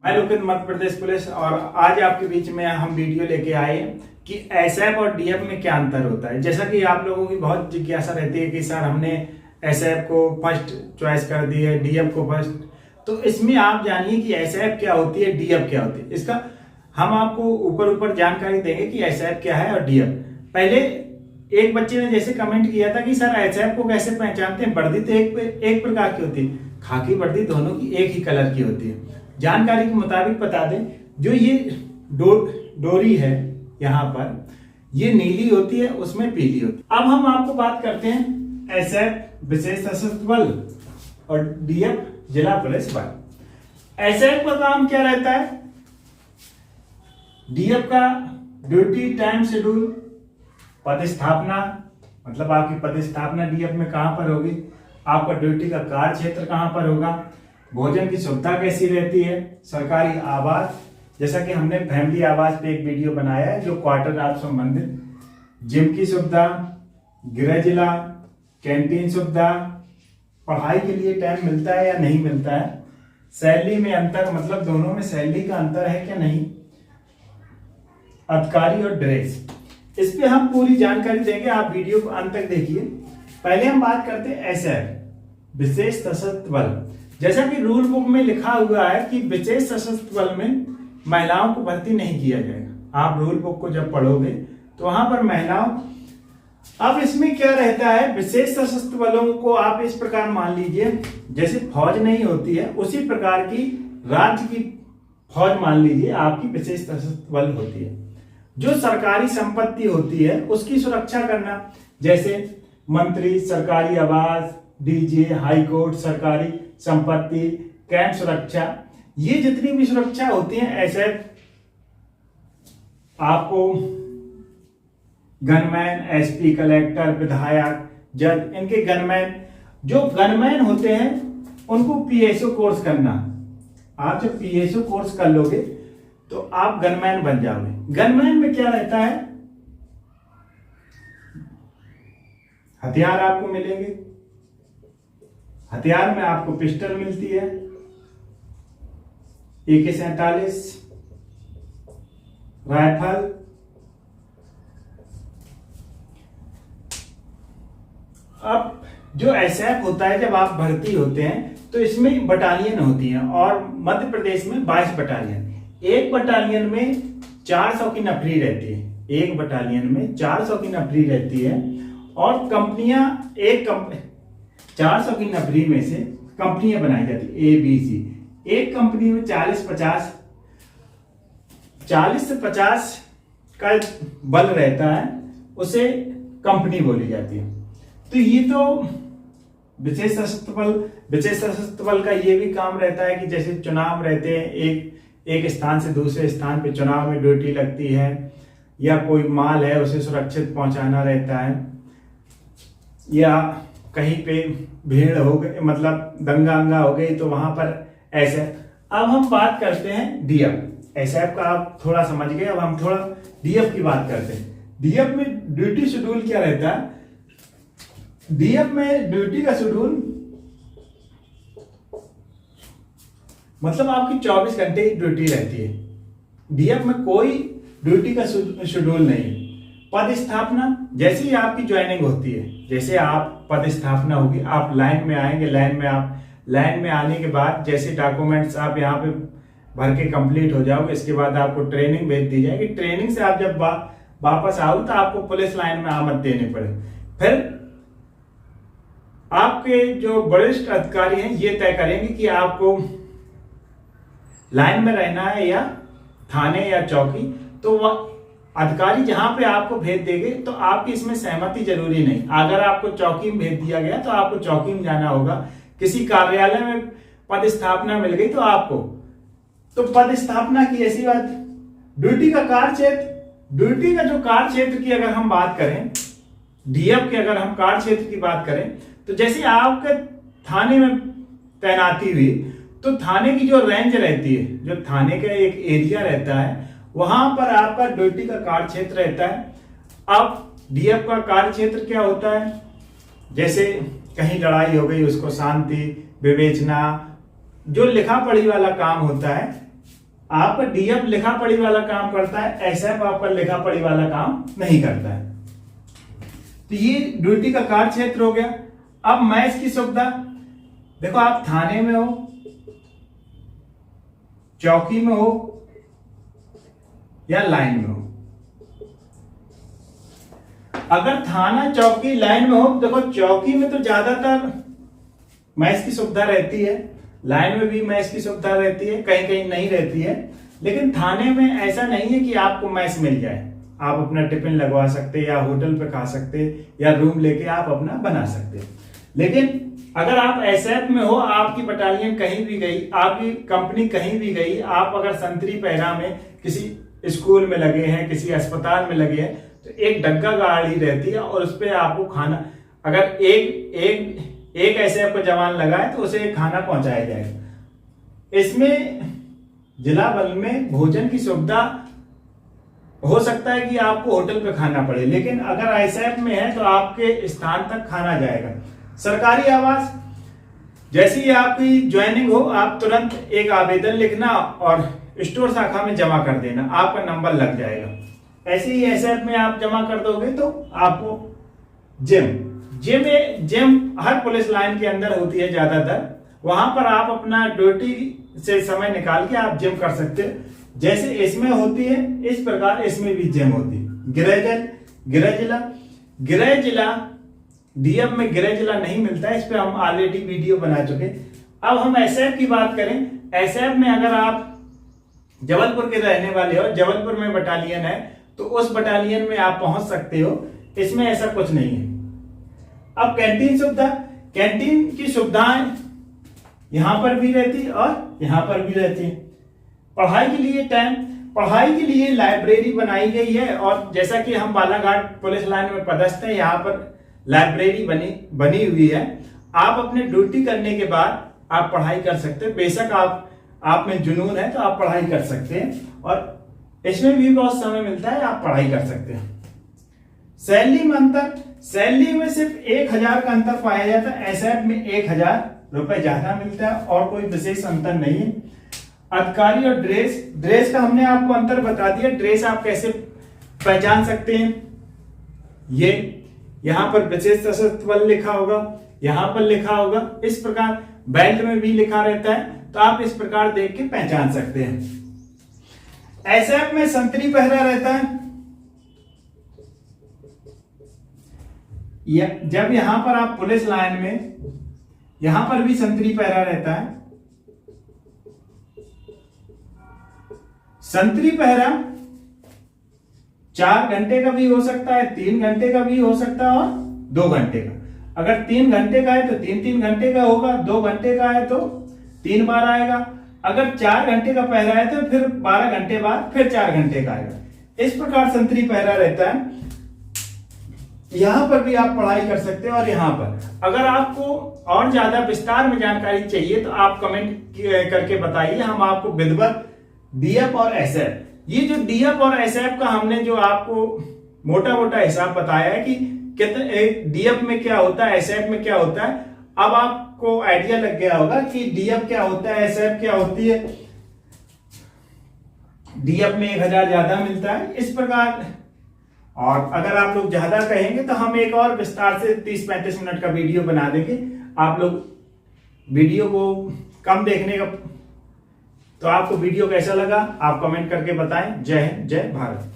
Hello Madhya Pradesh police. और आज आपके बीच में हम वीडियो लेके आए कि एसएफ और डीएफ में क्या अंतर होता है। जैसा कि आप लोगों की बहुत जिज्ञासा रहती है कि सर हमने एसएफ को फर्स्ट चॉइस कर दी है, डीएफ को फर्स्ट, तो इसमें आप जानिए कि एसएफ क्या होती है, डीएफ क्या होती है। इसका हम आपको ऊपर जानकारी देंगे कि एसएफ क्या है और डीएफ। पहले एक बच्चे ने जैसे कमेंट किया था कि सर एसएफ को कैसे पहचानते हैं, वर्दी तो एक प्रकार की होती है, खाकी वर्दी दोनों की एक ही कलर की होती है। जानकारी के मुताबिक बता दें, जो ये डोरी है यहाँ पर, ये नीली होती है, उसमें पीली होती है। अब हम आपको बात करते हैं एसएफ विशेष सशस्त्र बल और डीएफ जिला पुलिस बल। एसएफ का काम क्या रहता है, डीएफ का ड्यूटी टाइम शेड्यूल, पदस्थापना, मतलब आपकी पदस्थापना डीएफ में कहां पर होगी, आपका ड्यूटी का कार्य क्षेत्र कहां पर होगा, भोजन की सुविधा कैसी रहती है, सरकारी आवास, जैसा कि हमने फैमिली आवास पे एक वीडियो बनाया है जो क्वार्टर आप संबंधित, जिम की सुविधा, गृह जिला, कैंटीन सुविधा, पढ़ाई के लिए टाइम मिलता है या नहीं मिलता है, सैलरी में अंतर, मतलब दोनों में सैलरी का अंतर है क्या नहीं, अधिकारी और ड्रेस, इस पे हम पूरी जानकारी देंगे। आप वीडियो को अंत तक देखिए। पहले हम बात करते हैं एसएफ विशेष सशस्त्र बल। जैसा कि रूल बुक में लिखा हुआ है कि विशेष सशस्त्र बल में महिलाओं को भर्ती नहीं किया जाएगा। आप रूल बुक को जब पढ़ोगे तो वहां पर महिलाओं, अब इसमें क्या रहता है, विशेष सशस्त्र बलों को आप इस प्रकार मान लीजिए, जैसे फौज नहीं होती है उसी प्रकार की राज्य की फौज मान लीजिए आपकी विशेष सशस्त्र बल होती है। जो सरकारी संपत्ति होती है उसकी सुरक्षा करना, जैसे मंत्री, सरकारी आवास, डीजे, हाई कोर्ट, सरकारी संपत्ति, कैंप सुरक्षा, ये जितनी भी सुरक्षा होती है एसएफ आपको गनमैन, एसपी, कलेक्टर, विधायक, जज, इनके गनमैन, जो गनमैन होते हैं उनको पीएसओ कोर्स करना। आप जब पीएसओ कोर्स कर लोगे तो आप गनमैन बन जाओगे। गनमैन में क्या रहता है, हथियार आपको मिलेंगे, हथियार में आपको पिस्टल मिलती है, AK-47 राइफल, अब जो एसएफ होता है, जब आप भर्ती होते हैं तो इसमें बटालियन होती हैं और मध्य प्रदेश में 22 बटालियन। एक बटालियन में 400 की नफरी रहती है, एक बटालियन में 400 की नफरी रहती है और कंपनियां 400 की नफरी में से कंपनियां बनाई जाती है, ABC। एक कंपनी में 40 से 50 का बल रहता है, उसे कंपनी बोली जाती है। तो ये तो विशेष सशस्त्र बल का ये भी काम रहता है कि जैसे चुनाव रहते हैं, एक स्थान से दूसरे स्थान पे चुनाव में ड्यूटी लगती है, या कोई माल है उसे सुरक्षित पहुंचाना रहता है, या कहीं पे भीड़ हो गई, मतलब दंगा अंगा हो गई तो वहां पर ऐसे। अब हम बात करते हैं डीएफ। एसएफ का आप थोड़ा समझ गए, अब हम थोड़ा डीएफ की बात करते हैं। डीएफ में ड्यूटी शेड्यूल क्या रहता है, डीएफ में ड्यूटी का शेड्यूल मतलब आपकी 24 घंटे की ड्यूटी रहती है। डीएफ में कोई ड्यूटी का शेड्यूल नहीं। पदस्थापना, जैसे ही आपकी ज्वाइनिंग होती है, जैसे आप पदस्थापना होगी, आप लाइन में आएंगे, लाइन में आने के बाद जैसे डॉक्यूमेंट्स आप यहाँ पे भर के कंप्लीट हो जाओगे, इसके बाद आपको ट्रेनिंग भेज दी जाएगी। ट्रेनिंग से आप जब वापस आओ तो आपको पुलिस लाइन में आमद देनी पड़े। फिर आपके जो वरिष्ठ अधिकारी हैं ये तय करेंगे कि आपको लाइन में रहना है या थाने या चौकी, तो अधिकारी जहां पे आपको भेज देंगे तो आपकी इसमें सहमति जरूरी नहीं। अगर आपको चौकी में भेज दिया गया तो आपको चौकी में जाना होगा। किसी कार्यालय में पदस्थापना मिल गई तो आपको, तो पदस्थापना की ऐसी बात। ड्यूटी का कार्य क्षेत्र, ड्यूटी का जो कार्य क्षेत्र की अगर हम बात करें, डीएफ के अगर हम कार्य क्षेत्र की बात करें, तो जैसे आपके थाने में तैनाती हुई तो थाने की जो रेंज रहती है, जो थाने का एक एरिया रहता है, वहां पर आपका ड्यूटी का कार्य क्षेत्र रहता है। अब डीएफ का कार्य क्षेत्र क्या होता है, जैसे कहीं लड़ाई हो गई उसको शांति विवेचना, जो लिखा पढ़ी वाला काम होता है आपका डीएफ लिखा पढ़ी वाला काम करता है, एसएफ आपका लिखा पढ़ी वाला काम नहीं करता है। तो ये ड्यूटी का कार्य क्षेत्र हो गया। अब मैच की सुविधा, देखो आप थाने में हो, चौकी में हो या लाइन में हो। अगर थाना चौकी लाइन में हो, देखो चौकी में तो ज्यादातर मैच की सुविधा रहती है, लाइन में भी मैच की सुविधा रहती है, कहीं कहीं नहीं रहती है। लेकिन थाने में ऐसा नहीं है कि आपको मैच मिल जाए, आप अपना टिफिन लगवा सकते या होटल पे खा सकते या रूम लेके आप अपना बना सकते। लेकिन अगर आप एसएफ में हो, आपकी बटालियन कहीं भी गई, आपकी कंपनी कहीं भी गई, आप अगर संतरी पैरा में किसी स्कूल में लगे हैं, किसी अस्पताल में लगे हैं, तो एक डग्गा गाड़ी रहती है और उस पर आपको खाना, अगर एक एसएफ का जवान लगा है तो उसे खाना पहुंचाया जाएगा। इसमें जिला बल में भोजन की सुविधा हो सकता है कि आपको होटल पे खाना पड़े, लेकिन अगर एसएफ में है तो आपके स्थान तक खाना जाएगा। सरकारी आवास, जैसे ही आपकी ज्वाइनिंग हो, आप तुरंत एक आवेदन लिखना और स्टोर शाखा में जमा कर देना, आपका नंबर लग जाएगा। ऐसे ही एसएफ में आप जमा कर दोगे तो आपको जिम हर पुलिस लाइन के अंदर होती है ज्यादातर, वहां पर आप अपना ड्यूटी से समय निकाल के आप जिम कर सकते हो। जैसे इसमें होती है इस प्रकार इसमें भी जिम होती है। गृह जिला डीएफ में गृह जिला नहीं मिलता है, इस पे हम ऑलरेडी वीडियो बना चुके। अब हम एसएफ की बात करें, एसएफ में अगर आप जबलपुर के रहने वाले हो, जबलपुर में बटालियन है, तो उस बटालियन में आप पहुंच सकते हो, इसमें ऐसा कुछ नहीं है। अब कैंटीन सुविधा, कैंटीन की सुविधाएं यहां पर भी रहती है और यहां पर भी रहती है। पढ़ाई के लिए टाइम, पढ़ाई के लिए लाइब्रेरी बनाई गई है, और जैसा कि हम बालाघाट पुलिस लाइन में पदस्थ है, यहाँ पर लाइब्रेरी बनी हुई है। आप अपने ड्यूटी करने के बाद आप पढ़ाई कर सकते हैं। बेशक आप में जुनून है तो आप पढ़ाई कर सकते हैं, और इसमें भी बहुत समय मिलता है, आप पढ़ाई कर सकते हैं। सैलरी में अंतर, सैलरी में सिर्फ 1000 का अंतर पाया जाता है, एसएफ में 1000 रुपए ज्यादा मिलता है और कोई विशेष अंतर नहीं है। अधिकारी और ड्रेस का हमने आपको अंतर बता दिया। ड्रेस आप कैसे पहचान सकते हैं, ये यहां पर विशेष सशस्त्र बल लिखा होगा, यहां पर लिखा होगा, इस प्रकार बेल्ट में भी लिखा रहता है, तो आप इस प्रकार देख के पहचान सकते हैं। एसएफ में संतरी पहरा रहता है, जब यहां पर आप पुलिस लाइन में, यहां पर भी संतरी पहरा रहता है। संतरी पहरा 4 घंटे का भी हो सकता है, 3 घंटे का भी हो सकता है और 2 घंटे का। अगर 3 घंटे का है तो 3 घंटे का होगा, 2 घंटे का है तो 3 बार आएगा। अगर 4 घंटे का पहरा है तो फिर 12 घंटे बाद फिर 4 घंटे का आएगा। इस प्रकार संतरी पहरा रहता है। यहां पर भी आप पढ़ाई कर सकते हैं। और यहां पर अगर आपको और ज्यादा विस्तार में जानकारी चाहिए तो आप कमेंट करके बताइए, हम आपको विधिवत डीएफ और एसएफ, ये जो डीएफ और एसएफ का हमने जो आपको मोटा मोटा हिसाब बताया है कि कितने डीएफ में क्या होता है, एसएफ में क्या होता है, अब आपको आइडिया लग गया होगा कि डीएफ क्या होता है, एसएफ क्या होती है। डीएफ में 1000 ज्यादा मिलता है, इस प्रकार। और अगर आप लोग ज्यादा कहेंगे तो हम एक और विस्तार से 30-35 मिनट का वीडियो बना देंगे। आप लोग वीडियो को कम देखने का, तो आपको वीडियो कैसा लगा आप कमेंट करके बताएं। जय हिंद, जय भारत।